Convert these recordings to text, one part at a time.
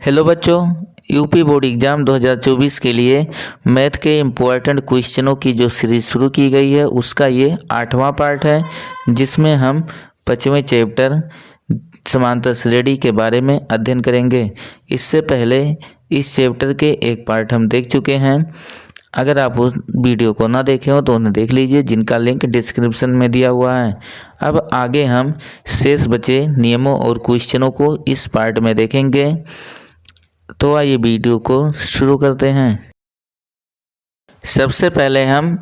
Hello बच्चों, UP board exam 2024 के लिए मैथ के इम्पोर्टेंट क्वेश्चनों की जो सीरीज़ शुरू की गई है उसका ये 8वां पार्ट है, जिसमें हम 5वें चैप्टर समांतर श्रेणी के बारे में अध्ययन करेंगे। इससे पहले इस चैप्टर के एक पार्ट हम देख चुके हैं। अगर आप उस वीडियो को ना देखे हो तो उन्हें देख लीजिए, जिनका लिंक डिस्क्रिप्शन में दिया हुआ है। अब आगे हम शेष बचे नियमों और क्वेश्चनों को इस पार्ट में देखेंगे। तो आइए वीडियो को शुरू करते हैं। सबसे पहले हम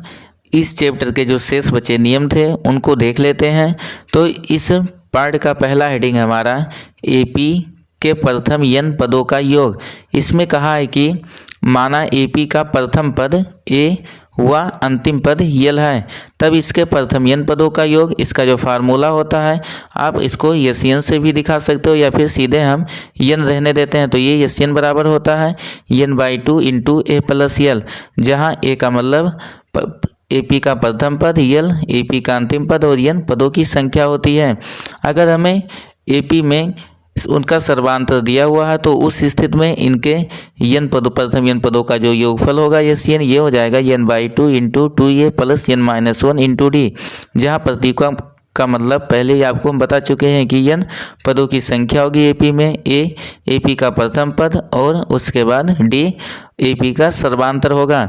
इस चैप्टर के जो शेष बचे नियम थे उनको देख लेते हैं। तो इस पार्ट का पहला हेडिंग है हमारा एपी के प्रथम n पदों का योग। इसमें कहा है कि माना एपी का प्रथम पद ए व अंतिम पद यल है, तब इसके प्रथम n पदों का योग, इसका जो फार्मूला होता है आप इसको यन से भी दिखा सकते हो या फिर सीधे हम यन रहने देते हैं। तो ये यन बराबर होता है n/2 इंटू ए प्लस यल, जहाँ ए का मतलब एपी का प्रथम पद, यल एपी का अंतिम पद और यन पदों की संख्या होती है। अगर हमें एपी में उनका सर्वांतर दिया हुआ है तो उस स्थिति में इनके यन पदों प्रथम यन पदों का जो योगफल होगा यन, ये हो जाएगा n/2 into 2a plus n-1 into D, जहाँ प्रतीकों का मतलब पहले ही आपको हम बता चुके हैं कि यन पदों की संख्या होगी एपी में, ए एपी का प्रथम पद और उसके बाद डी एपी का सर्वांतर होगा।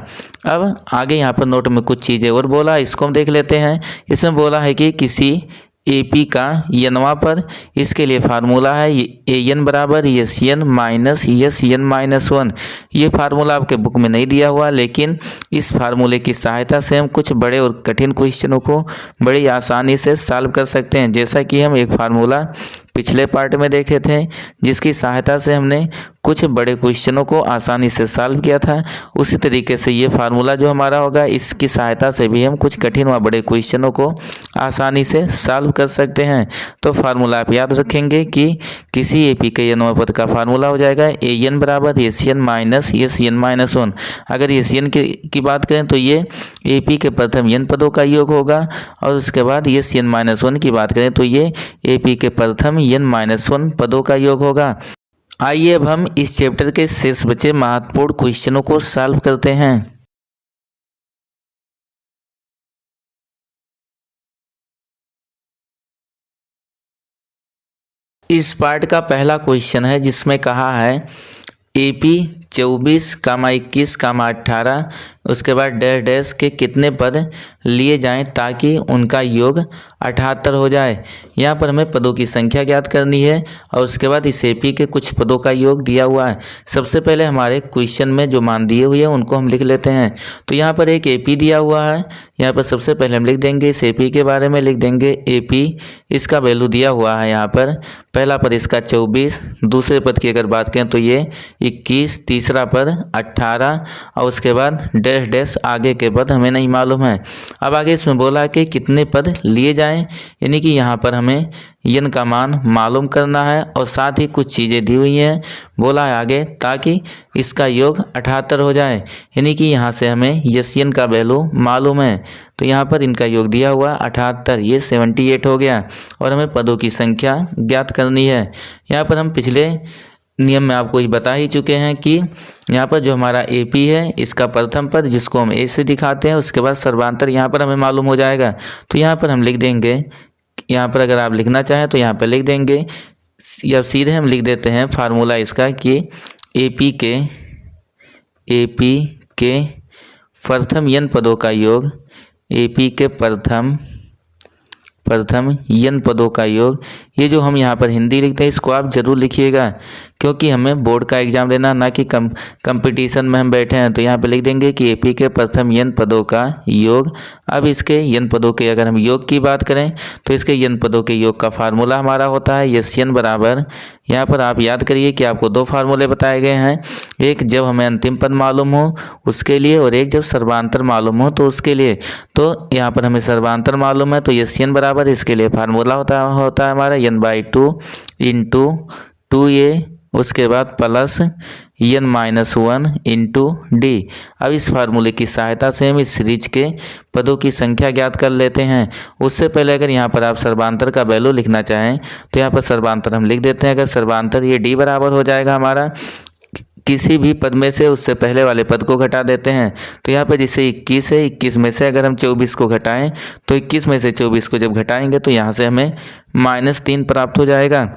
अब आगे यहाँ पर नोट में कुछ चीज़ें और बोला, इसको हम देख लेते हैं। इसमें बोला है कि किसी एपी का यनवा पद, इसके लिए फार्मूला है एन बराबर यन माइनस यन-1। ये फार्मूला आपके बुक में नहीं दिया हुआ, लेकिन इस फार्मूले की सहायता से हम कुछ बड़े और कठिन क्वेश्चनों को बड़ी आसानी से सॉल्व कर सकते हैं। जैसा कि हम एक फार्मूला पिछले पार्ट में देखे थे जिसकी सहायता से हमने कुछ बड़े क्वेश्चनों को आसानी से सॉल्व किया था, उसी तरीके से ये फार्मूला जो हमारा होगा इसकी सहायता से भी हम कुछ कठिन व बड़े क्वेश्चनों को आसानी से सॉल्व कर सकते हैं। तो फार्मूला आप याद रखेंगे कि किसी एपी के यनवा पद का फार्मूला हो जाएगा ए एन बराबर यन माइनस यन-1। अगर यन की बात करें तो ये एपी के प्रथम यन पदों का योग होगा, और उसके बाद यन-1 की बात करें तो ये एपी के प्रथम n-1 पदों का योग होगा। आइए अब हम इस चैप्टर के शेष बचे महत्वपूर्ण क्वेश्चनों को सॉल्व करते हैं। इस पार्ट का पहला क्वेश्चन है जिसमें कहा है एपी 24, 21, 18 उसके बाद डैश डैश के कितने पद लिए जाएं ताकि उनका योग 78 हो जाए। यहाँ पर हमें पदों की संख्या ज्ञात करनी है और उसके बाद इस एपी के कुछ पदों का योग दिया हुआ है। सबसे पहले हमारे क्वेश्चन में जो मान दिए हुए हैं उनको हम लिख लेते हैं। तो यहाँ पर एक एपी दिया हुआ है, यहाँ पर सबसे पहले हम लिख देंगे इस एपी के बारे में, लिख देंगे एपी, इसका वैल्यू दिया हुआ है यहाँ पर पहला पद इसका 24, दूसरे पद की अगर बात करें तो ये 21, तीसरा पद 18 और उसके बाद डैश डैश आगे के पद हमें नहीं मालूम है। अब आगे इसमें बोला कि कितने पद लिए जाएं, यानी कि यहाँ पर हमें यन का मान मालूम करना है और साथ ही कुछ चीज़ें दी हुई हैं, बोला है आगे ताकि इसका योग 78 हो जाए, यानी कि यहाँ से हमें यन का वैल्यू मालूम है। तो यहाँ पर इनका योग दिया हुआ 78, ये 78 हो गया और हमें पदों की संख्या ज्ञात करनी है। यहाँ पर हम पिछले नियम में आपको ही बता ही चुके हैं कि यहाँ पर जो हमारा एपी है इसका प्रथम पद जिसको हम ए से दिखाते हैं, उसके बाद सर्वांतर यहाँ पर हमें मालूम हो जाएगा। तो यहाँ पर हम लिख देंगे, यहाँ पर अगर आप लिखना चाहें तो यहाँ पर लिख देंगे या सीधे हम लिख देते हैं फार्मूला इसका कि एपी के प्रथम यन पदों का योग, एपी के प्रथम यन पदों का योग। ये जो हम यहाँ पर हिंदी लिखते हैं इसको आप जरूर लिखिएगा, क्योंकि हमें बोर्ड का एग्जाम देना ना कि कंपटीशन में हम बैठे हैं। तो यहाँ पे लिख देंगे कि एपी के प्रथम यन पदों का योग। अब इसके यन पदों के अगर हम योग की बात करें तो इसके यन पदों के योग का फार्मूला हमारा होता है यन बराबर, यहाँ पर आप याद करिए कि आपको दो फार्मूले बताए गए हैं, एक जब हमें अंतिम पद मालूम हो उसके लिए और एक जब सर्वांतर मालूम हो तो उसके लिए। तो यहाँ पर हमें सर्वांतर मालूम है तो यन बराबर इसके लिए फार्मूला होता है हमारा n/2 इंटू 2a उसके बाद plus n minus 1 into D. अब इस फार्मूले की सहायता से हम इस सीरीज के पदों की संख्या ज्ञात कर लेते हैं। उससे पहले अगर यहाँ पर आप सर्वांतर का वैल्यू लिखना चाहें तो यहाँ पर सर्वांतर हम लिख देते हैं। अगर सर्वांतर ये d बराबर हो जाएगा हमारा किसी भी पद में से उससे पहले वाले पद को घटा देते हैं। तो यहाँ पर जैसे 21 है, 21 में से अगर हम 24 को घटाएं तो 21 में से 24 को जब घटाएंगे तो यहाँ से हमें -3 प्राप्त हो जाएगा।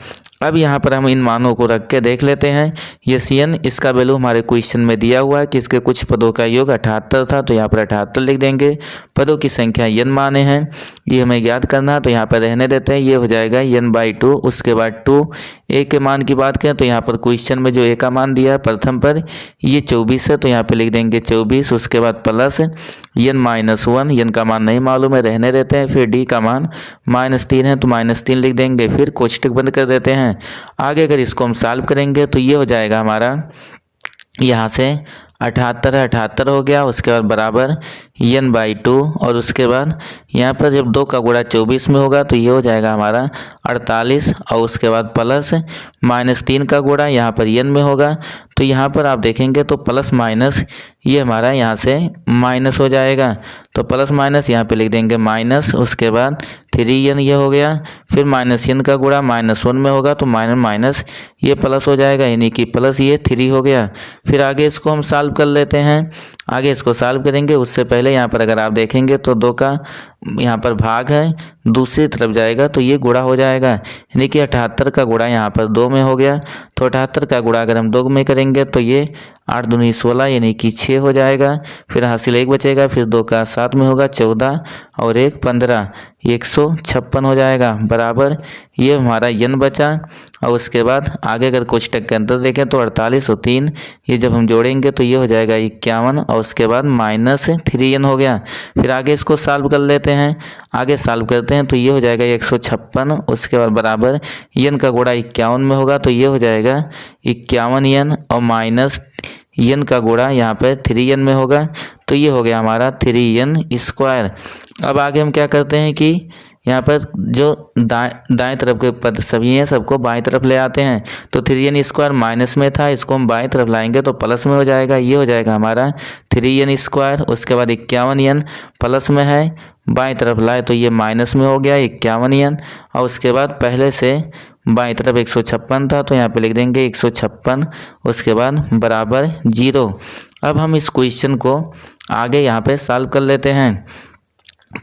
अब यहाँ पर हम इन मानों को रख के देख लेते हैं। ये Cn इसका वैल्यू हमारे क्वेश्चन में दिया हुआ है कि इसके कुछ पदों का योग 78 था, तो यहाँ पर 78 लिख देंगे। पदों की संख्या n माने हैं, ये हमें याद करना, तो यहाँ पर रहने देते हैं। ये हो जाएगा n/2। उसके बाद 2 a के मान की बात करें तो यहाँ पर क्वेश्चन में जो a का मान दिया है प्रथम पर ये 24 है, तो यहाँ पे लिख देंगे 24। उसके बाद प्लस n माइनस 1, n का मान नहीं मालूम है, रहने देते हैं। फिर d का मान -3 है तो -3 लिख देंगे। फिर कोष्टक बंद कर देते हैं। आगे अगर इसको हम सॉल्व करेंगे तो ये हो जाएगा हमारा यहाँ से 78 हो गया। उसके बाद बराबर n/2 और उसके बाद यहाँ पर जब 2 का गुणा 24 में होगा तो ये हो जाएगा हमारा 48 और उसके बाद प्लस -3 का गुणा यहाँ पर n में होगा तो यहाँ पर आप देखेंगे तो प्लस माइनस ये हमारा यहाँ से माइनस हो जाएगा। तो प्लस माइनस यहाँ पे लिख देंगे माइनस, उसके बाद 3n ये हो गया। फिर -n का गुणा -1 में होगा तो माइनस ये प्लस हो जाएगा, यानी कि प्लस ये 3 हो गया। फिर आगे इसको हम सॉल्व कर लेते हैं। आगे इसको सॉल्व करेंगे उससे पहले यहाँ पर अगर आप देखेंगे तो 2 का यहाँ पर भाग है, दूसरी तरफ जाएगा तो ये गुणा हो जाएगा, यानी कि 78 का गुणा यहाँ पर 2 में हो गया। तो 78 का गुणा अगर हम 2 में करेंगे तो ये 8 दूनी 16 यानी कि 6 हो जाएगा। फिर हासिल 1 बचेगा, फिर 2 का 7 में होगा 14 और 1 15, 156 हो जाएगा। बराबर ये हमारा n बचा। और उसके बाद आगे अगर कोष्टक के अंदर देखें तो 48 और 3 ये जब हम जोड़ेंगे तो ये हो जाएगा 51 और उसके बाद -3n हो गया। फिर आगे इसको सॉल्व कर लेते हैं। आगे सॉल्व करते हैं तो ये हो जाएगा 156। उसके बाद बराबर n का गुणा 51 में होगा तो ये हो जाएगा 51n और माइनस n का गुणा यहाँ पर 3n में होगा तो ये हो गया हमारा 3n²। अब आगे हम क्या करते हैं कि यहाँ पर जो दाएं तरफ के पद सभी हैं सबको बाएं तरफ ले आते हैं। तो 3n² माइनस में था, इसको हम बाएं तरफ लाएंगे तो प्लस में हो जाएगा। ये हो जाएगा हमारा 3n²। उसके बाद 51n प्लस में है, बाएं तरफ लाए तो ये माइनस में हो गया 51n। और उसके बाद पहले से बाएं तरफ 156 था तो यहाँ पे लिख देंगे 156। उसके बाद बराबर 0। अब हम इस क्वेश्चन को आगे यहाँ पे सॉल्व कर लेते हैं।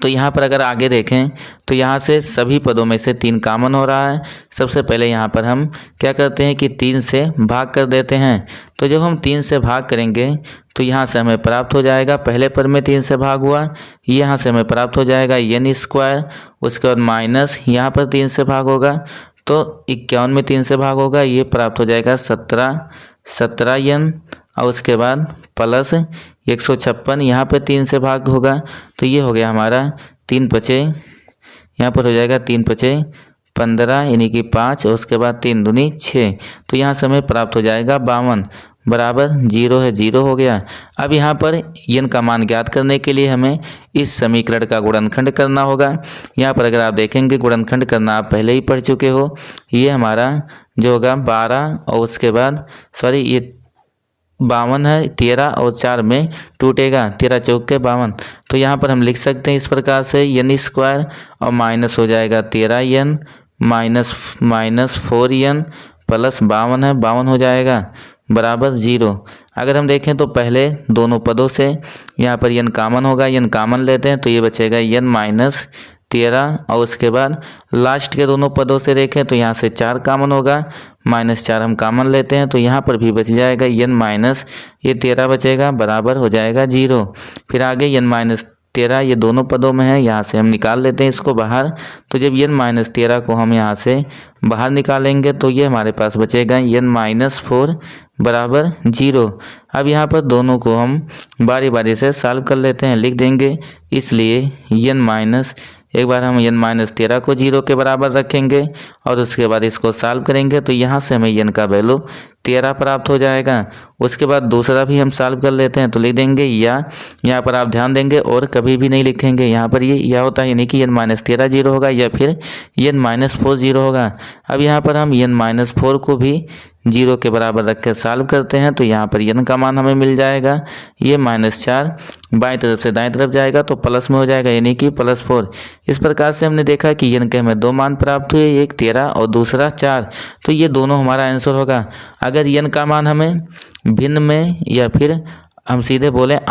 तो यहाँ पर अगर आगे देखें तो यहाँ से सभी पदों में से 3 कॉमन हो रहा है। सबसे पहले यहाँ पर हम क्या करते हैं कि 3 से भाग कर देते हैं। तो जब हम 3 से भाग करेंगे तो यहाँ से हमें प्राप्त हो जाएगा, पहले पद में 3 से भाग हुआ, यहाँ से हमें प्राप्त हो जाएगा n²। उसके बाद माइनस यहाँ पर 3 से भाग होगा तो 51 में 3 से भाग होगा, ये प्राप्त हो जाएगा 17n। और उसके बाद प्लस 156 यहाँ पे 3 से भाग होगा तो ये हो गया हमारा 3 पचे, यहाँ पर हो जाएगा 3 पचे 15 यानी कि 5 और उसके बाद 3 दूनी 6 तो यहाँ से हमें प्राप्त हो जाएगा 52। बराबर 0 है, 0 हो गया। अब यहाँ पर n का मान ज्ञात करने के लिए हमें इस समीकरण का गुणनखंड करना होगा। यहाँ पर अगर आप देखेंगे गुणनखंड करना आप पहले ही पढ़ चुके हो। ये हमारा जो होगा 12 और उसके बाद ये 52 है, 13 और 4 में टूटेगा, 13 चौक के 52। तो यहाँ पर हम लिख सकते हैं इस प्रकार से n² और माइनस हो जाएगा 13n माइनस 4n प्लस 52 है, 52 हो जाएगा बराबर 0। अगर हम देखें तो पहले दोनों पदों से यहाँ पर n कॉमन होगा, n कॉमन लेते हैं तो ये बचेगा n - 13 और उसके बाद लास्ट के दोनों पदों से देखें तो यहाँ से 4 कॉमन होगा, -4 हम कॉमन लेते हैं तो यहाँ पर भी बच जाएगा n ये 13 बचेगा बराबर हो जाएगा 0। फिर आगे n - 13 ये दोनों पदों में है, यहाँ से हम निकाल लेते हैं इसको बाहर। तो जब n - 13 को हम यहाँ से बाहर निकालेंगे तो ये हमारे पास बचेगा n - 4 बराबर 0। अब यहाँ पर दोनों को हम बारी बारी से सॉल्व कर लेते हैं, लिख देंगे। इसलिए n एक बार हम n-13 को 0 के बराबर रखेंगे और उसके बाद इसको सॉल्व करेंगे तो यहाँ से हमें n का वैल्यू 13 प्राप्त हो जाएगा। उसके बाद दूसरा भी हम सॉल्व कर लेते हैं तो लिख देंगे या, यहाँ पर आप ध्यान देंगे और कभी भी नहीं लिखेंगे, यहाँ पर ये या होता है यानी कि n-13 0 होगा या फिर n-4 0 होगा। अब यहाँ पर हम n-4 को भी 0 के बराबर रख कर सॉल्व करते हैं तो यहाँ पर n का मान हमें मिल जाएगा, ये -4 बाएं तरफ से दाएं तरफ जाएगा तो प्लस में हो जाएगा यानी कि +4। इस प्रकार से हमने देखा कि n के हमें दो मान प्राप्त हुए, एक 13 और दूसरा 4, तो ये दोनों हमारा आंसर होगा। अगर n का मान हमें भिन्न में या फिर हम सीधे बोले हमें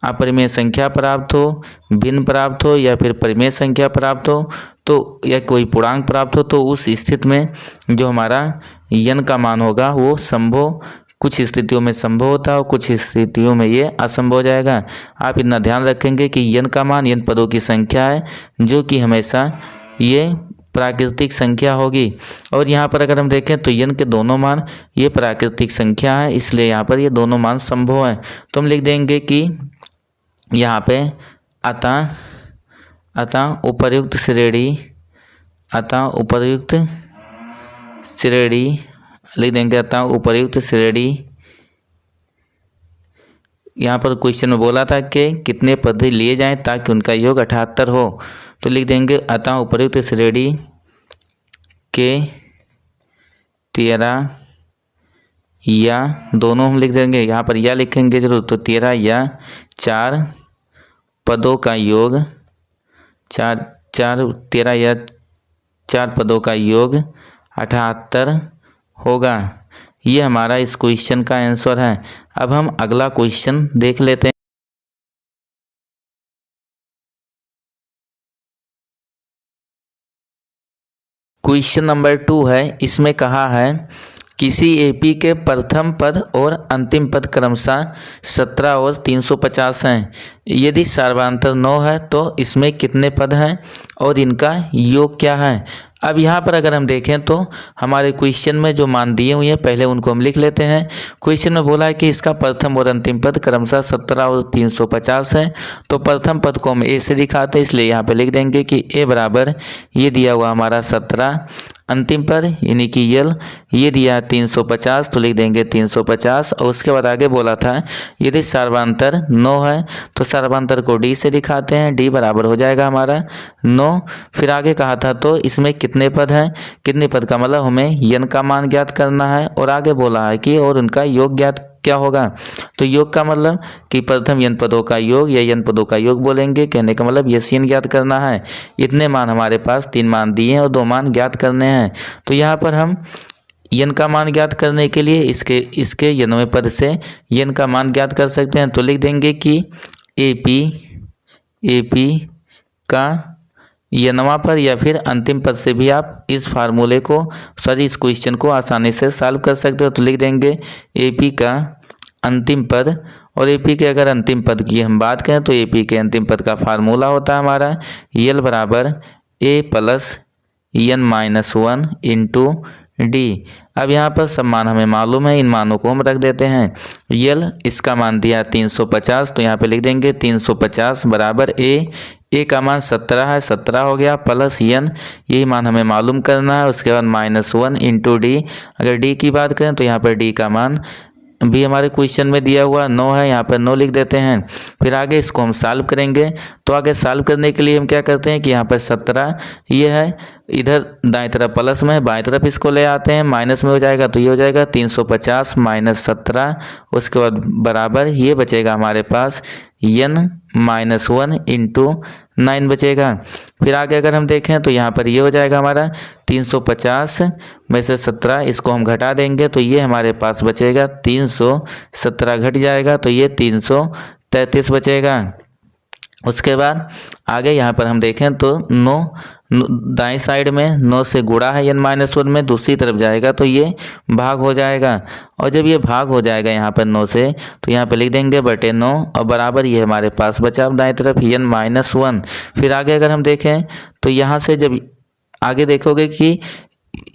अपरिमेय संख्या प्राप्त हो, भिन्न प्राप्त हो या फिर परिमेय संख्या प्राप्त हो तो या कोई पूर्णांक प्राप्त हो तो उस स्थिति में जो हमारा n का मान होगा वो संभव, कुछ स्थितियों में संभव होता है और कुछ स्थितियों में ये असंभव हो जाएगा। आप इतना ध्यान रखेंगे कि n का मान n पदों की संख्या है जो कि हमेशा ये प्राकृतिक संख्या होगी। और यहाँ पर अगर हम देखें तो n के दोनों मान ये प्राकृतिक संख्या है, इसलिए यहाँ पर ये दोनों मान संभव है। तो हम लिख देंगे कि यहाँ पे अतः उपर्युक्त श्रेणी लिख देंगे। अतः उपर्युक्त श्रेणी, यहाँ पर क्वेश्चन में बोला था कि कितने पद लिए जाएं ताकि उनका योग 78 हो, तो लिख देंगे अतः उपर्युक्त श्रेणी के 13 या, दोनों हम लिख देंगे, यहाँ पर या लिखेंगे जरूर, तो 13 या 4 पदों का योग 13 या 4 पदों का योग 78 होगा। ये हमारा इस क्वेश्चन का आंसर है। अब हम अगला क्वेश्चन देख लेते हैं। क्वेश्चन नंबर 2 है, इसमें कहा है किसी एपी के प्रथम पद और अंतिम पद क्रमशः 17 और 350 हैं। यदि सर्वांतर 9 है तो इसमें कितने पद हैं और इनका योग क्या है। अब यहाँ पर अगर हम देखें तो हमारे क्वेश्चन में जो मान दिए हुए हैं पहले उनको हम लिख लेते हैं। क्वेश्चन में बोला है कि इसका प्रथम और अंतिम पद क्रमशः 17 और 350 है, तो प्रथम पद को हम ए से दिखाते हैं, इसलिए यहाँ पे लिख देंगे कि ए बराबर ये दिया हुआ हमारा 17, अंतिम पद यानी कि यल ये दिया 350 तो लिख देंगे 350। और उसके बाद आगे बोला था यदि सर्वांतर 9 है तो सर्वांतर को डी से दिखाते हैं, डी बराबर हो जाएगा हमारा 9। फिर आगे कहा था तो इसमें कितने पद हैं, कितने पद का मतलब हमें यन का मान ज्ञात करना है और आगे बोला है कि और उनका योग ज्ञात क्या होगा। तो योग का मतलब कि प्रथम यन पदों का योग या यन पदों का योग बोलेंगे, कहने का मतलब यन ज्ञात करना है। इतने मान हमारे पास 3 मान दिए हैं और 2 मान ज्ञात करने हैं। तो यहाँ पर हम यन का मान ज्ञात करने के लिए इसके यनवें पद से यन का मान ज्ञात कर सकते हैं। तो लिख देंगे कि एपी का यनवा पर या फिर अंतिम पद से भी आप इस फार्मूले को इस क्वेश्चन को आसानी से सॉल्व कर सकते हो। तो लिख देंगे एपी का अंतिम पद, और एपी के अगर अंतिम पद की हम बात करें तो एपी के अंतिम पद का फार्मूला होता है हमारा यल बराबर ए प्लस n-1 इंटू डी। अब यहाँ पर सब मान हमें मालूम है, इन मानों को हम रख देते हैं। यल इसका मान दिया 350 तो यहाँ पे लिख देंगे 350 बराबर ए का मान 17 है, 17 हो गया, प्लस n यही मान हमें मालूम करना है। उसके बाद -1 इंटू डी। अगर डी की बात करें तो यहाँ पर डी का मान भी हमारे क्वेश्चन में दिया हुआ 9 है, यहाँ पर 9 लिख देते हैं। फिर आगे इसको हम सॉल्व करेंगे। तो आगे सॉल्व करने के लिए हम क्या करते हैं कि यहाँ पर 17 ये है, इधर दाएं तरफ प्लस में, बाएं तरफ इसको ले आते हैं, माइनस में हो जाएगा तो ये हो जाएगा 350 माइनस 17। उसके बाद बराबर ये बचेगा हमारे पास n-1 इंटू 9 बचेगा। फिर आगे अगर हम देखें तो यहाँ पर ये हो जाएगा हमारा 350 में से 17 इसको हम घटा देंगे तो ये हमारे पास बचेगा 317 घट जाएगा तो ये 333 बचेगा। उसके बाद आगे यहाँ पर हम देखें तो 9 दाएं साइड में 9 से गुणा है n-1 में, दूसरी तरफ जाएगा तो ये भाग हो जाएगा। और जब ये भाग हो जाएगा यहाँ पर 9 से तो यहाँ पे लिख देंगे बटे 9 और बराबर ये हमारे पास बचा दाएं तरफ n-1। फिर आगे अगर हम देखें तो यहाँ से जब आगे देखोगे कि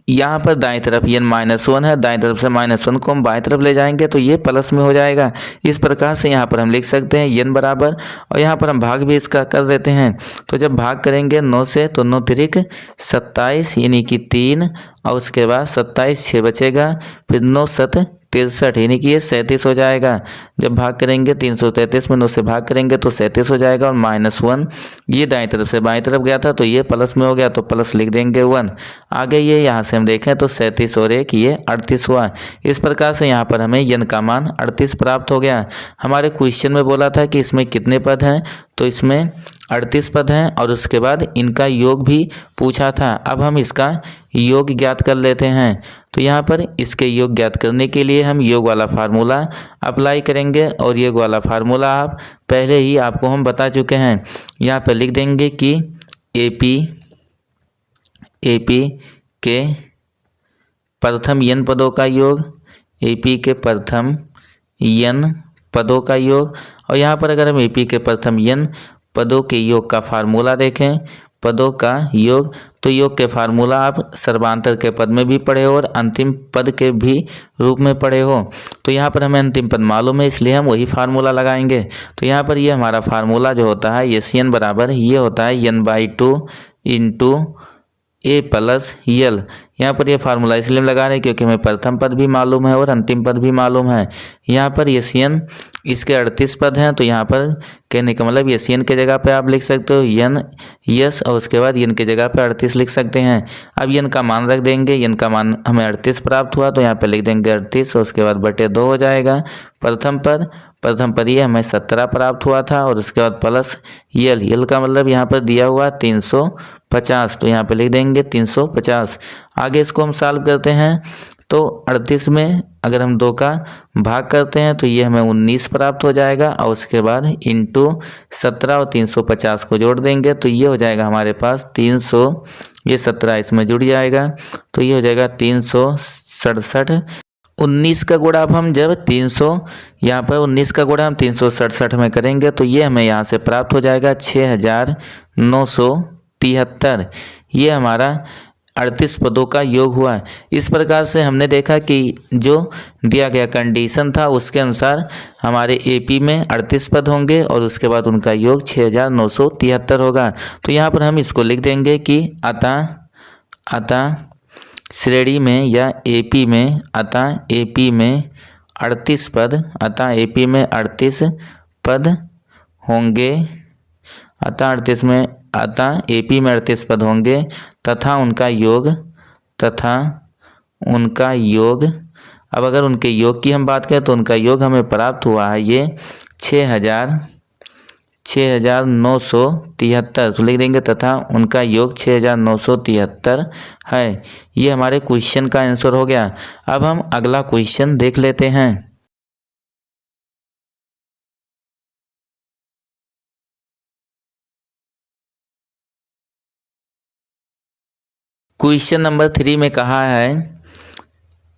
यहाँ पर दाएं तरफ n-1 है, दाएं तरफ से -1 को हम बाएं तरफ ले जाएंगे तो ये प्लस में हो जाएगा। इस प्रकार से यहाँ पर हम लिख सकते हैं n बराबर, और यहाँ पर हम भाग भी इसका कर देते हैं। तो जब भाग करेंगे 9 से तो 9 तिरिक 27 यानी कि 3, और उसके बाद 27 6 बचेगा, फिर 9 7 63 यानी कि ये 37 हो जाएगा। जब भाग करेंगे 333 में 9 से भाग करेंगे तो 37 हो जाएगा, और -1 ये दाएं तरफ से बाएं तरफ गया था तो ये प्लस में हो गया, तो प्लस लिख देंगे 1। आगे ये यहाँ से हम देखें तो 37 और 1 ये 38 हुआ। इस प्रकार से यहाँ पर हमें n का मान 38 प्राप्त हो गया। हमारे क्वेश्चन में बोला था कि इसमें कितने पद हैं, तो इसमें 38 पद हैं, और उसके बाद इनका योग भी पूछा था। अब हम इसका योग ज्ञात कर लेते हैं। तो यहाँ पर इसके योग ज्ञात करने के लिए हम योग वाला फार्मूला अप्लाई करेंगे, और योग वाला फार्मूला आप पहले ही आपको हम बता चुके हैं। यहाँ पर लिख देंगे कि AP के प्रथम n पदों का योग, AP के प्रथम n पदों का योग, और यहाँ पर अगर हम AP के प्रथम n पदों के योग का फार्मूला देखें, पदों का योग, तो योग के फार्मूला आप सर्वांतर के पद में भी पढ़े हो और अंतिम पद के भी रूप में पढ़े हो। तो यहाँ पर हमें अंतिम पद मालूम है, इसलिए हम वही फार्मूला लगाएंगे। तो यहाँ पर ये हमारा फार्मूला जो होता है SN बराबर ये होता है n/2 इंटू A प्लस यल। यहाँ पर ये फार्मूला इसलिए लगा रहे हैं क्योंकि हमें प्रथम पद भी मालूम है और अंतिम पद भी मालूम है। यहाँ पर SN इसके 38 पद हैं, तो यहाँ पर कहने का मतलब SN के जगह पे आप लिख सकते हो n यस, और उसके बाद n की जगह पे 38 लिख सकते हैं। अब n का मान रख देंगे, n का मान हमें 38 प्राप्त हुआ, तो यहाँ पे लिख देंगे 38, और उसके बाद बटे 2 हो जाएगा। प्रथम पद ये हमें 17 प्राप्त हुआ था, और उसके बाद प्लस यल का मतलब यहाँ पर दिया हुआ 350, तो यहाँ पे लिख देंगे 350। आगे इसको हम सॉल्व करते हैं, तो 38 में अगर हम 2 का भाग करते हैं तो ये हमें 19 प्राप्त हो जाएगा, और उसके बाद इंटू 17 और 350 को जोड़ देंगे तो ये हो जाएगा हमारे पास 300, ये 17 इसमें जुड़ जाएगा तो ये हो जाएगा 367। 19 का गुणा अब हम जब 300 यहाँ पर 19 का गुणा हम 367 में करेंगे तो ये हमें यहाँ से प्राप्त हो जाएगा 6973। ये हमारा 38 पदों का योग हुआ है। इस प्रकार से हमने देखा कि जो दिया गया कंडीशन था उसके अनुसार हमारे AP में 38 पद होंगे और उसके बाद उनका योग 6973 होगा। तो यहाँ पर हम इसको लिख देंगे कि अतः श्रेणी में या AP में अतः AP में 38 पद होंगे, अतः AP में 38 पद होंगे तथा उनका योग अब अगर उनके योग की हम बात करें तो उनका योग हमें प्राप्त हुआ है ये 6973, तो लिख देंगे तथा उनका योग 6973 है। ये हमारे क्वेश्चन का आंसर हो गया। अब हम अगला क्वेश्चन देख लेते हैं। क्वेश्चन नंबर 3 में कहा है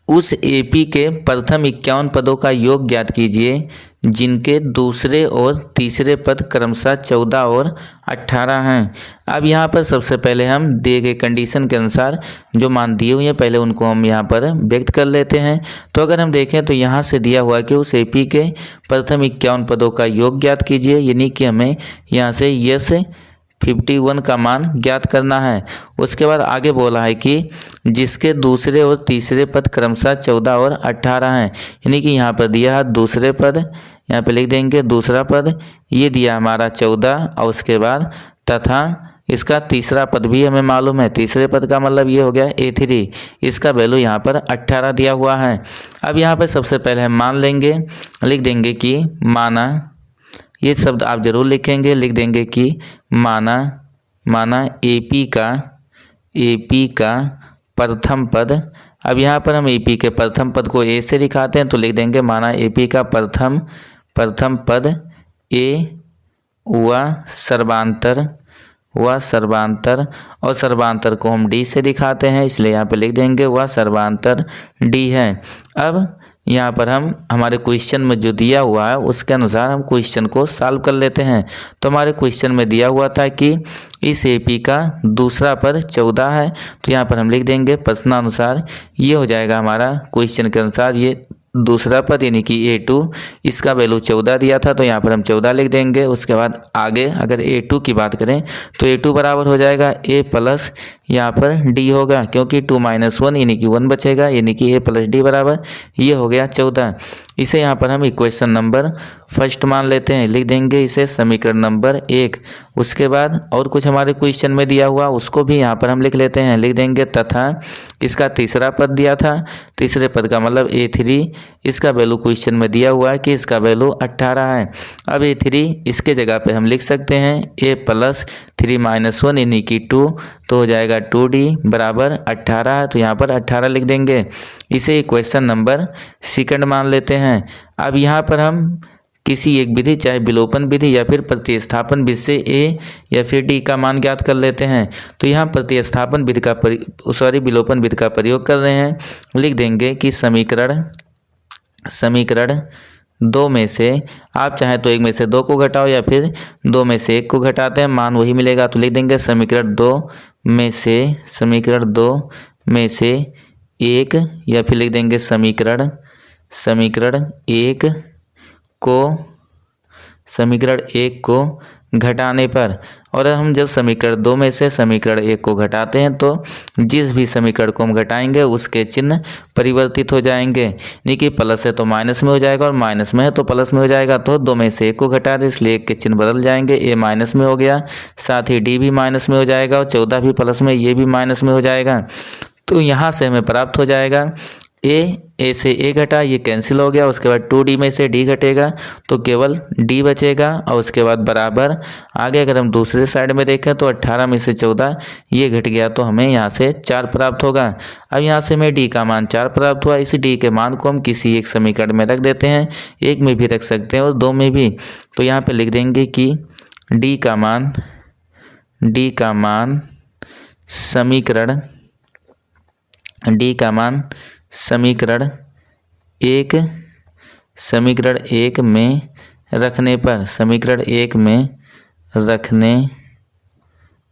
उस AP के प्रथम 51 पदों का योग ज्ञात कीजिए जिनके दूसरे और तीसरे पद क्रमशः 14 और 18 हैं। अब यहाँ पर सबसे पहले हम दिए गए कंडीशन के अनुसार जो मान दिए हुए हैं पहले उनको हम यहाँ पर व्यक्त कर लेते हैं। तो अगर हम देखें तो यहाँ से दिया हुआ कि उस AP के प्रथम 51 पदों का योग ज्ञात कीजिए, यानी कि हमें यहाँ से यस 51 का मान ज्ञात करना है। उसके बाद आगे बोला है कि जिसके दूसरे और तीसरे पद क्रमशः 14 और 18 हैं, यानी कि यहाँ पर दिया है दूसरे पद, यहाँ पे लिख देंगे दूसरा पद, ये दिया हमारा 14 और उसके बाद तथा इसका तीसरा पद भी हमें मालूम है। तीसरे पद का मतलब ये हो गया A3, इसका वैल्यू यहाँ पर 18 दिया हुआ है। अब यहाँ पर सबसे पहले हम मान लेंगे, लिख देंगे कि माना, ये शब्द आप जरूर लिखेंगे, लिख देंगे कि माना AP का प्रथम पद। अब यहाँ पर हम AP के प्रथम पद को A से दिखाते हैं तो लिख देंगे माना AP का प्रथम पद A व सर्वांतर और सर्वांतर को हम D से दिखाते हैं, इसलिए यहाँ पे लिख देंगे वह सर्वांतर D है। अब यहाँ पर हम हमारे क्वेश्चन में जो दिया हुआ है उसके अनुसार हम क्वेश्चन को सॉल्व कर लेते हैं। तो हमारे क्वेश्चन में दिया हुआ था कि इस AP का दूसरा पद 14 है। तो यहाँ पर हम लिख देंगे प्रश्नानुसार ये हो जाएगा हमारा क्वेश्चन के अनुसार ये दूसरा पद यानी कि A2 इसका वैल्यू 14 दिया था, तो यहाँ पर हम 14 लिख देंगे। उसके बाद आगे अगर A2 की बात करें तो A2 बराबर हो जाएगा A प्लस यहाँ पर D होगा, क्योंकि 2 - 1 यानी कि 1 बचेगा, यानी कि A प्लस D बराबर ये हो गया 14। इसे यहाँ पर हम इक्वेशन नंबर फर्स्ट मान लेते हैं, लिख देंगे इसे समीकरण नंबर 1। उसके बाद और कुछ हमारे क्वेश्चन में दिया हुआ उसको भी यहाँ पर हम लिख लेते हैं, लिख देंगे तथा इसका तीसरा पद दिया था, तीसरे पद का मतलब A3 इसका वैल्यू क्वेश्चन में दिया हुआ है कि इसका वैल्यू 18 है। अब A3 इसके जगह पे हम लिख सकते हैं A प्लस 3 - 1 यानी कि 2, तो हो जाएगा 2D बराबर 18 है, तो यहाँ पर 18 लिख देंगे। इसे इक्वेशन नंबर सेकंड मान लेते हैं। अब यहाँ पर हम किसी एक विधि चाहे विलोपन विधि या फिर प्रतिस्थापन विधि से A या फिर D का मान ज्ञात कर लेते हैं। तो यहाँ प्रतिस्थापन विधि का विलोपन विधि का प्रयोग कर रहे हैं, लिख देंगे कि समीकरण 2 में से आप चाहे तो 1 में से 2 को घटाओ या फिर 2 में से 1 को घटाते हैं, मान वही मिलेगा। तो लिख देंगे समीकरण 2 में से 1 या फिर लिख देंगे समीकरण 1 को घटाने पर। और हम जब समीकरण 2 में से समीकरण 1 को घटाते हैं तो जिस भी समीकरण को हम घटाएंगे उसके चिन्ह परिवर्तित हो जाएंगे, यानी कि प्लस है तो माइनस में हो जाएगा और माइनस में है तो प्लस में हो जाएगा। तो 2 में से 1 को घटा दें इसलिए 1 के चिन्ह बदल जाएंगे, A माइनस में हो गया, साथ ही D भी माइनस में हो जाएगा और 14 भी प्लस में, ये भी माइनस में हो जाएगा। तो यहाँ से हमें प्राप्त हो जाएगा A से A घटा, ये कैंसिल हो गया। उसके बाद 2D में से D घटेगा तो केवल D बचेगा और उसके बाद बराबर आगे अगर हम दूसरे साइड में देखें तो 18 में से 14 ये घट गया, तो हमें यहाँ से 4 प्राप्त होगा। अब यहाँ से हमें D का मान 4 प्राप्त हुआ। इस D के मान को हम किसी एक समीकरण में रख देते हैं, 1 में भी रख सकते हैं और 2 में भी। तो यहाँ पर लिख देंगे कि D का समीकरण 1 में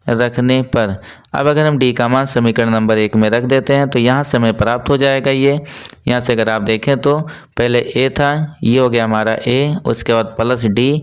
रखने पर अब अगर हम D का मान समीकरण नंबर 1 में रख देते हैं तो यहाँ से हमें प्राप्त हो जाएगा ये। यहाँ से अगर आप देखें तो पहले A था, ये हो गया हमारा A, उसके बाद प्लस D,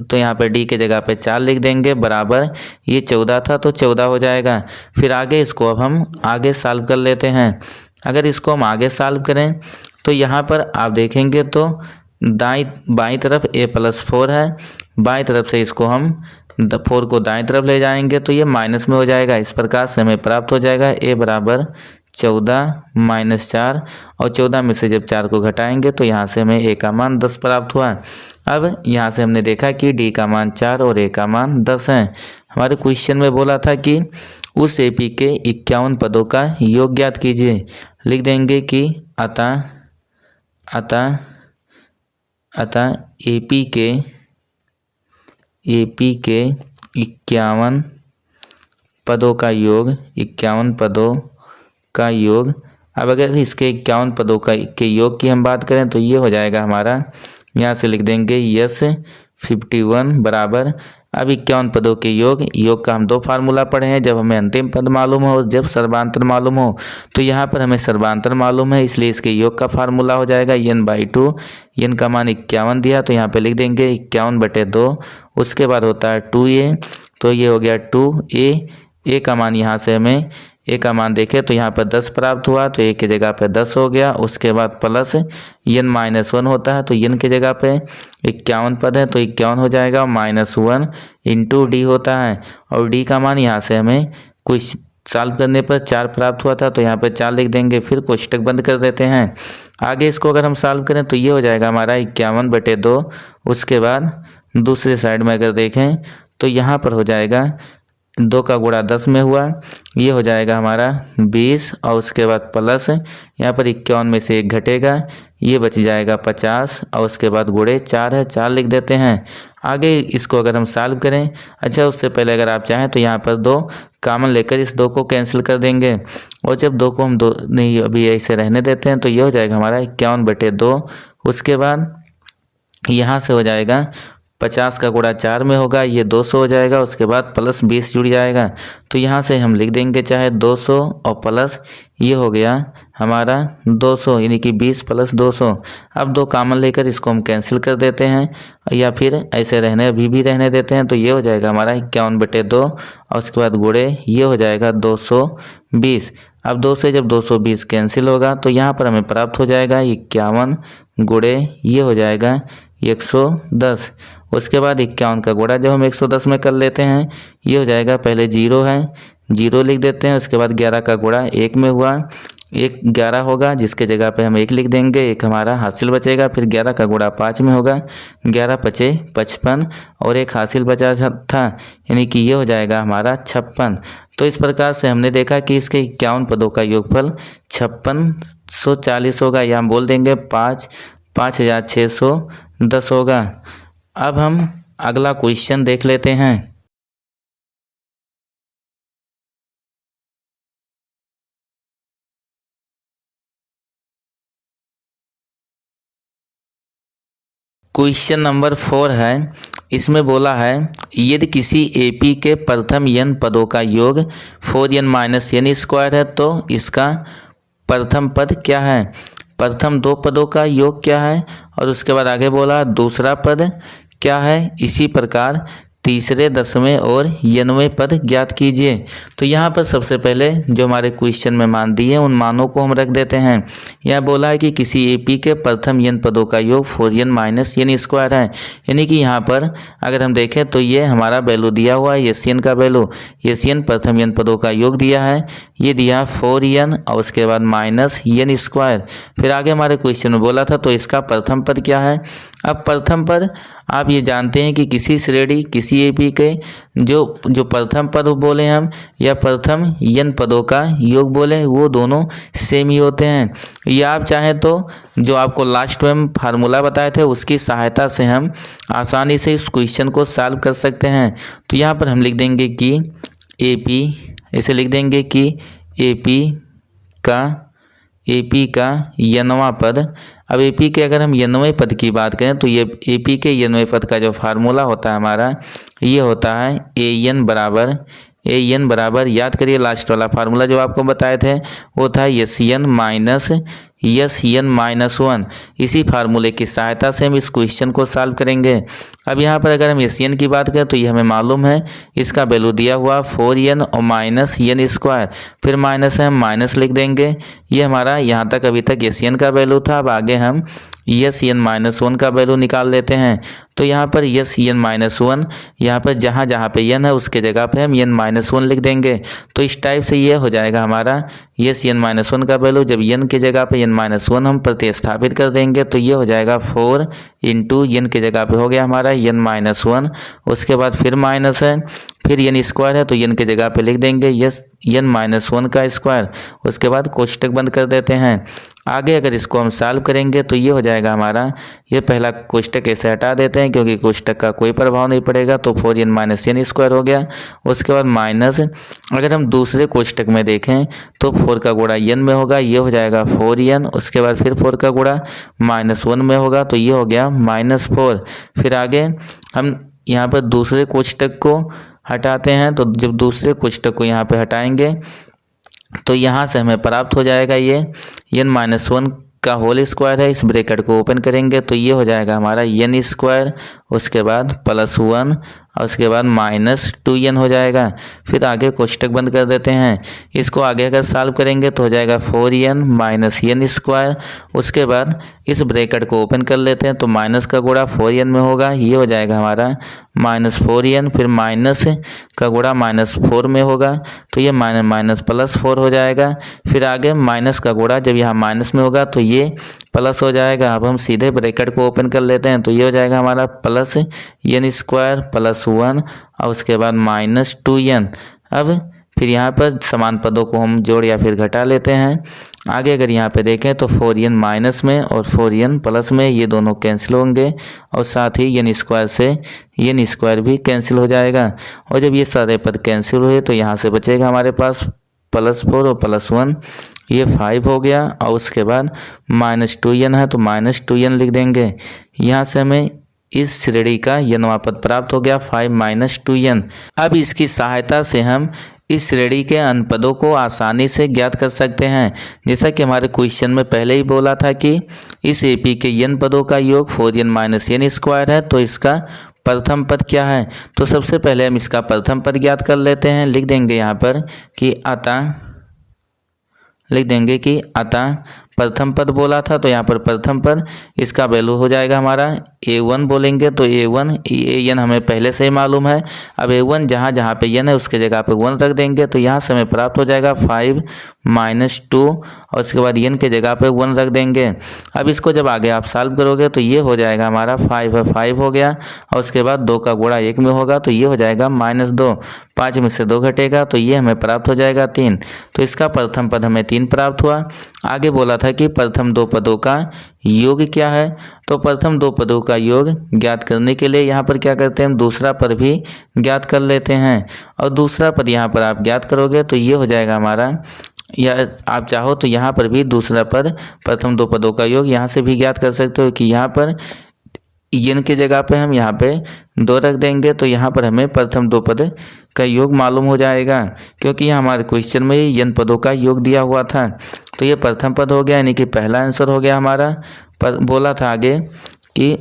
तो यहाँ पे D के जगह पे 4 लिख देंगे बराबर ये 14 था तो 14 हो जाएगा। फिर आगे इसको अब हम आगे सॉल्व कर लेते हैं। अगर इसको हम आगे सॉल्व करें तो यहाँ पर आप देखेंगे तो बाईं तरफ A प्लस 4 है, बाईं तरफ से इसको हम 4 को दाईं तरफ ले जाएंगे तो ये माइनस में हो जाएगा। इस प्रकार से हमें प्राप्त हो जाएगा A बराबर 14 - 4 और 14 में से जब 4 को घटाएंगे तो यहाँ से हमें A का मान 10 प्राप्त हुआ। अब यहाँ से हमने देखा कि D का मान 4 और A का मान 10 है। हमारे क्वेश्चन में बोला था कि उस AP के 51 पदों का योग ज्ञात कीजिए। लिख देंगे कि अतः AP के 51 पदों का योग। अब अगर इसके 51 पदों के योग की हम बात करें तो ये हो जाएगा हमारा, यहाँ से लिख देंगे यस 51 बराबर। अब 51 पदों के योग का हम 2 फार्मूला पढ़े हैं, जब हमें अंतिम पद मालूम हो, जब सर्वांतर मालूम हो। तो यहाँ पर हमें सर्वांतर मालूम है इसलिए इसके योग का फार्मूला हो जाएगा n/2। n का मान 51 दिया तो यहाँ पे लिख देंगे 51/2। उसके बाद होता है 2a, तो ये हो गया 2a। a का मान यहाँ से हमें A का मान देखें तो यहाँ पर 10 प्राप्त हुआ तो A की जगह पे 10 हो गया। उसके बाद प्लस n-1 होता है तो n की जगह पे 51 पद है तो 51 हो जाएगा। -1 इंटू D होता है और D का मान यहाँ से हमें कुछ सॉल्व करने पर 4 प्राप्त हुआ था तो यहाँ पर 4 लिख देंगे, फिर कोष्टक बंद कर देते हैं। आगे इसको अगर हम सॉल्व करें तो ये हो जाएगा हमारा 51/2। उसके बाद दूसरे साइड में अगर देखें तो यहाँ पर हो जाएगा 2 का गुणा 10 में हुआ, ये हो जाएगा हमारा 20 और उसके बाद प्लस यहाँ पर 51 में से 1 घटेगा, ये बच जाएगा 50 और उसके बाद गुणे 4 है, 4 लिख देते हैं। आगे इसको अगर हम सॉल्व करें, अच्छा उससे पहले अगर आप चाहें तो यहाँ पर 2 कॉमन लेकर इस 2 को कैंसिल कर देंगे और जब 2 को हम 2 नहीं अभी ऐसे रहने देते हैं तो ये हो जाएगा हमारा 51/2। उसके बाद यहाँ से हो जाएगा 50 का गुणा 4 में होगा, ये 200 हो जाएगा। उसके बाद प्लस 20 जुड़ जाएगा, तो यहाँ से हम लिख देंगे चाहे 200 और प्लस ये हो गया हमारा 200, यानी कि 20 प्लस 200। अब 2 कॉमन लेकर इसको हम कैंसिल कर देते हैं, या फिर ऐसे अभी भी रहने देते हैं। तो ये हो जाएगा हमारा 51/2 और उसके बाद गुणे ये हो जाएगा 220। अब 2 से जब 220 कैंसिल होगा तो यहाँ पर हमें प्राप्त हो जाएगा 51 गुणे ये हो जाएगा 110। उसके बाद 51 का गुणा जब हम 110 में कर लेते हैं, ये हो जाएगा, पहले 0 है 0 लिख देते हैं। उसके बाद 11 का गुणा 1 में हुआ, 11 होगा, जिसके जगह पे हम 1 लिख देंगे, 1 हमारा हासिल बचेगा। फिर 11 का गुणा 5 में होगा, 11 पचे 55 और 1 हासिल बचा था, यानी कि ये हो जाएगा हमारा 56। तो इस प्रकार से हमने देखा कि इसके 51 पदों का योगफल 5640 होगा, या हम बोल देंगे 5610 होगा। अब हम अगला क्वेश्चन देख लेते हैं। क्वेश्चन नंबर 4 है, इसमें बोला है यदि किसी एपी के प्रथम n पदों का योग 4n-n² है तो इसका प्रथम पद क्या है। प्रथम 2 पदों का योग क्या है, और उसके बाद आगे बोला दूसरा पद क्या है। इसी प्रकार तीसरे, 10वें और 91वें पद ज्ञात कीजिए। तो यहाँ पर सबसे पहले जो हमारे क्वेश्चन में मान दिए हैं उन मानों को हम रख देते हैं। यह बोला है कि किसी एपी के प्रथम n पदों का योग 4n-n² है, यानी कि यहाँ पर अगर हम देखें तो ये हमारा वैल्यू दिया हुआ है, एसएन का वैल्यू, एसएन प्रथम n पदों का योग दिया है, ये दिया 4n और उसके बाद -n²। फिर आगे हमारे क्वेश्चन में बोला था तो इसका प्रथम पद क्या है। अब प्रथम पद आप ये जानते हैं कि किसी श्रेणी किसी एपी के जो प्रथम पद बोले हम या प्रथम n पदों का योग बोले, वो दोनों सेम ही होते हैं। या आप चाहें तो जो आपको लास्ट में हम फार्मूला बताए थे उसकी सहायता से हम आसानी से इस क्वेश्चन को सॉल्व कर सकते हैं। तो यहाँ पर हम लिख देंगे कि एपी, ऐसे लिख देंगे कि एपी का n वां पद। अब एपी के अगर हम n वें पद की बात करें तो ये एपी के n वें पद का जो फार्मूला होता है हमारा, ये होता है an बराबर याद करिए लास्ट वाला फार्मूला जो आपको बताए थे वो था SN-1। इसी फार्मूले की सहायता से हम इस क्वेश्चन को सॉल्व करेंगे। अब यहाँ पर अगर हम SN की बात करें तो ये हमें मालूम है, इसका वैल्यू दिया हुआ 4n और -n², फिर माइनस है हम माइनस लिख देंगे। ये हमारा यहाँ तक अभी तक SN का वैल्यू था। अब आगे हम SN-1 का वैल्यू निकाल लेते हैं। तो यहाँ पर SN-1, यहाँ पर जहाँ जहाँ पे n है उसके जगह पे हम n-1 लिख देंगे। तो इस टाइप से ये हो जाएगा हमारा SN-1 का वैल्यू। जब n की जगह पे n-1 हम प्रतिस्थापित कर देंगे तो ये हो जाएगा 4 इंटू n की जगह पे हो गया हमारा n-1। उसके बाद फिर माइनस है, फिर n² है तो n की जगह पे लिख देंगे n-1 का स्क्वायर। उसके बाद कोष्टक बंद कर देते हैं। आगे अगर इसको हम सॉल्व करेंगे तो ये हो जाएगा हमारा, ये पहला कोष्टक ऐसे हटा देते हैं क्योंकि कोष्टक का कोई प्रभाव नहीं पड़ेगा, तो 4n-n² हो गया। उसके बाद माइनस, अगर हम दूसरे कोष्टक में देखें तो 4 का गुणा n में होगा, ये हो जाएगा 4n। उसके बाद फिर 4 का गुणा -1 में होगा तो ये हो गया -4। फिर आगे हम यहाँ पर दूसरे कोष्टक को हटाते हैं, तो जब दूसरे कोष्टक को यहाँ पे हटाएंगे तो यहाँ से हमें प्राप्त हो जाएगा ये n-1 का होल स्क्वायर है। इस ब्रैकेट को ओपन करेंगे तो ये हो जाएगा हमारा n², उसके बाद +1 और उसके बाद -2n हो जाएगा। फिर आगे कोष्टक बंद कर देते हैं। इसको आगे अगर सॉल्व करेंगे तो हो जाएगा 4n -n²। उसके बाद इस ब्रैकेट को ओपन कर लेते हैं तो माइनस का गुणा 4n में होगा, ये हो जाएगा हमारा -4n। फिर माइनस का गुणा -4 में होगा तो ये +4 हो जाएगा। फिर आगे माइनस का गुणा जब यहाँ माइनस में होगा तो ये प्लस हो जाएगा। अब हम सीधे ब्रैकेट को ओपन कर लेते हैं तो ये हो जाएगा हमारा +n² +1 और उसके बाद -2n। अब फिर यहाँ पर समान पदों को हम जोड़ या फिर घटा लेते हैं। आगे अगर यहाँ पे देखें तो 4n माइनस में और 4n प्लस में ये दोनों कैंसिल होंगे और साथ ही n² से n² भी कैंसिल हो जाएगा। और जब ये सारे पद कैंसिल हुए तो यहाँ से बचेगा हमारे पास +4 और +1, ये 5 हो गया। और उसके बाद -2n है तो -2n लिख देंगे। यहाँ से हमें इस श्रेणी का n वां पद प्राप्त हो गया 5 - 2n। अब इसकी सहायता से हम इस श्रेणी के अन्य पदों को आसानी से ज्ञात कर सकते हैं। जैसा कि हमारे क्वेश्चन में पहले ही बोला था कि इस AP के n पदों का योग 4n - n² है, तो इसका प्रथम पद क्या है। तो सबसे पहले हम इसका प्रथम पद ज्ञात कर लेते हैं। लिख देंगे यहाँ पर कि अतः प्रथम पद बोला था, तो यहाँ पर प्रथम पद इसका वैल्यू हो जाएगा हमारा A1 बोलेंगे, तो A1 AN हमें पहले से ही मालूम है। अब A1 जहाँ जहाँ पे n है उसके जगह पे 1 रख देंगे, तो यहाँ से हमें प्राप्त हो जाएगा 5 - 2 और उसके बाद n के जगह पे 1 रख देंगे। अब इसको जब आगे आप सॉल्व करोगे तो ये हो जाएगा हमारा 5 है 5 हो गया, और उसके बाद 2 का गुणा 1 में होगा, तो ये हो जाएगा -2। 5 में से 2 घटेगा, तो ये हमें प्राप्त हो जाएगा 3। तो इसका प्रथम पद हमें 3 प्राप्त हुआ। आगे बोला था कि प्रथम 2 पदों का योग क्या है। तो प्रथम 2 पदों का योग ज्ञात करने के लिए यहाँ पर क्या करते हैं, हम दूसरा पद भी ज्ञात कर लेते हैं। और दूसरा पद यहाँ पर आप ज्ञात करोगे तो ये हो जाएगा हमारा, या आप चाहो तो यहाँ पर भी दूसरा पद प्रथम 2 पदों का योग यहाँ से भी ज्ञात कर सकते हो कि यहाँ पर n के जगह पे हम यहाँ पे 2 रख देंगे, तो यहाँ पर हमें प्रथम 2 पद का योग मालूम हो जाएगा, क्योंकि यहाँ हमारे क्वेश्चन में ही n पदों का योग दिया हुआ था। तो ये प्रथम पद हो गया, यानी कि पहला आंसर हो गया हमारा। पर बोला था आगे कि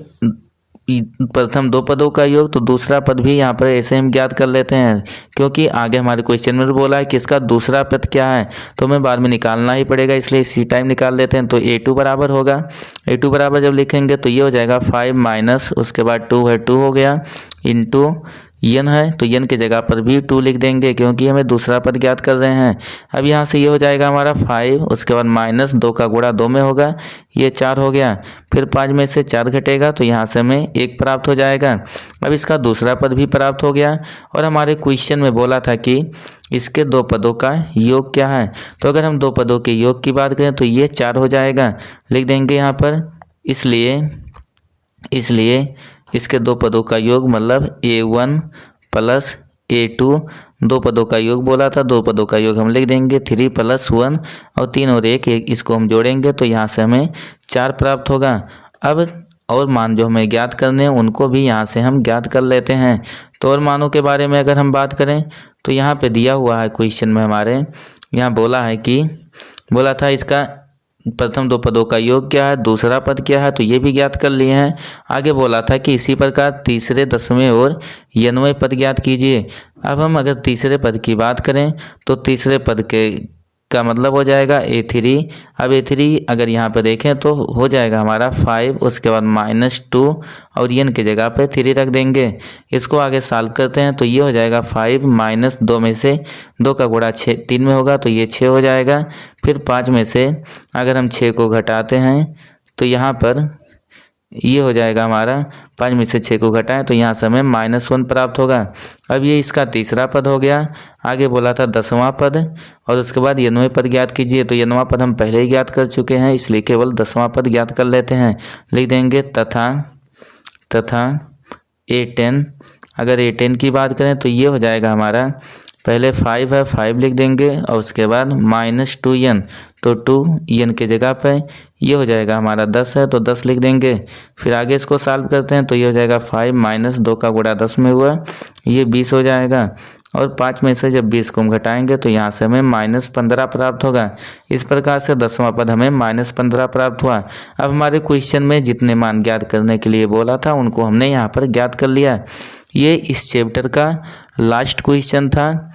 प्रथम 2 पदों का योग, तो दूसरा पद भी यहाँ पर ऐसे हम ज्ञात कर लेते हैं, क्योंकि आगे हमारे क्वेश्चन में बोला है कि इसका दूसरा पद क्या है, तो हमें बाद में निकालना ही पड़ेगा, इसलिए इसी टाइम निकाल लेते हैं। तो A2 बराबर होगा, A2 बराबर जब लिखेंगे तो ये हो जाएगा 5 माइनस उसके बाद 2 है 2 हो गया इंटू n है, तो n के जगह पर भी 2 लिख देंगे, क्योंकि हमें दूसरा पद ज्ञात कर रहे हैं। अब यहाँ से ये हो जाएगा हमारा 5, उसके बाद माइनस 2 का गुणा 2 में होगा, ये 4 हो गया। फिर 5 में से 4 घटेगा, तो यहाँ से हमें 1 प्राप्त हो जाएगा। अब इसका दूसरा पद भी प्राप्त हो गया। और हमारे क्वेश्चन में बोला था कि इसके 2 पदों का योग क्या है। तो अगर हम 2 पदों के योग की बात करें तो ये 4 हो जाएगा, लिख देंगे यहाँ पर। इसलिए इसके 2 पदों का योग मतलब A1 प्लस A2, 2 पदों का योग बोला था, 2 पदों का योग हम लिख देंगे 3 + 1 और 3 और 1 इसको हम जोड़ेंगे, तो यहाँ से हमें 4 प्राप्त होगा। अब और मान जो हमें ज्ञात करने हैं उनको भी यहाँ से हम ज्ञात कर लेते हैं। तो और मानों के बारे में अगर हम बात करें तो यहाँ पे दिया हुआ है क्वेश्चन में हमारे, यहाँ बोला था इसका प्रथम 2 पदों का योग क्या है, दूसरा पद क्या है, तो ये भी ज्ञात कर लिए हैं। आगे बोला था कि इसी प्रकार तीसरे, 10वें और n वें पद ज्ञात कीजिए। अब हम अगर तीसरे पद की बात करें तो तीसरे पद का मतलब हो जाएगा A3। अब A3 अगर यहाँ पर देखें तो हो जाएगा हमारा 5, उसके बाद -2 और n के जगह पे 3 रख देंगे। इसको आगे सॉल्व करते हैं तो ये हो जाएगा 5 - 2 में से 2 का गुणा 3 में होगा, तो ये 6 हो जाएगा। फिर 5 में से अगर हम 6 को घटाते हैं तो यहाँ पर ये हो जाएगा हमारा 5 में से 6 को घटाएं तो यहाँ से हमें -1 प्राप्त होगा। अब ये इसका तीसरा पद हो गया। आगे बोला था 10वां पद और उसके बाद n वें पद ज्ञात कीजिए, तो n वां पद हम पहले ही ज्ञात कर चुके हैं, इसलिए केवल 10वां पद ज्ञात कर लेते हैं। लिख देंगे तथा A10। अगर A10 की बात करें तो ये हो जाएगा हमारा, पहले 5 है 5 लिख देंगे और उसके बाद -2n, तो 2n के जगह पे ये हो जाएगा हमारा 10 है तो 10 लिख देंगे। फिर आगे इसको सॉल्व करते हैं तो ये हो जाएगा 5 - 2 का गुणा 10 में हुआ, ये 20 हो जाएगा। और 5 में से जब 20 को हम घटाएंगे तो यहाँ से हमें -15 प्राप्त होगा। इस प्रकार से 10वां पद हमें -15 प्राप्त हुआ। अब हमारे क्वेश्चन में जितने मान ज्ञात करने के लिए बोला था उनको हमने यहाँ पर ज्ञात कर लिया। ये इस चैप्टर का लास्ट क्वेश्चन था।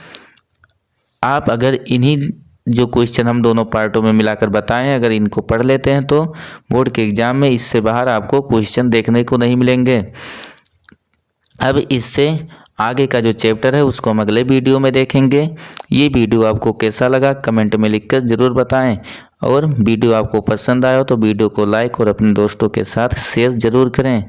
आप अगर इन्हीं जो क्वेश्चन हम दोनों पार्टों में मिलाकर बताए हैं, अगर इनको पढ़ लेते हैं तो बोर्ड के एग्जाम में इससे बाहर आपको क्वेश्चन देखने को नहीं मिलेंगे। अब इससे आगे का जो चैप्टर है उसको हम अगले वीडियो में देखेंगे। ये वीडियो आपको कैसा लगा कमेंट में लिखकर ज़रूर बताएं, और वीडियो आपको पसंद आया तो वीडियो को लाइक और अपने दोस्तों के साथ शेयर ज़रूर करें।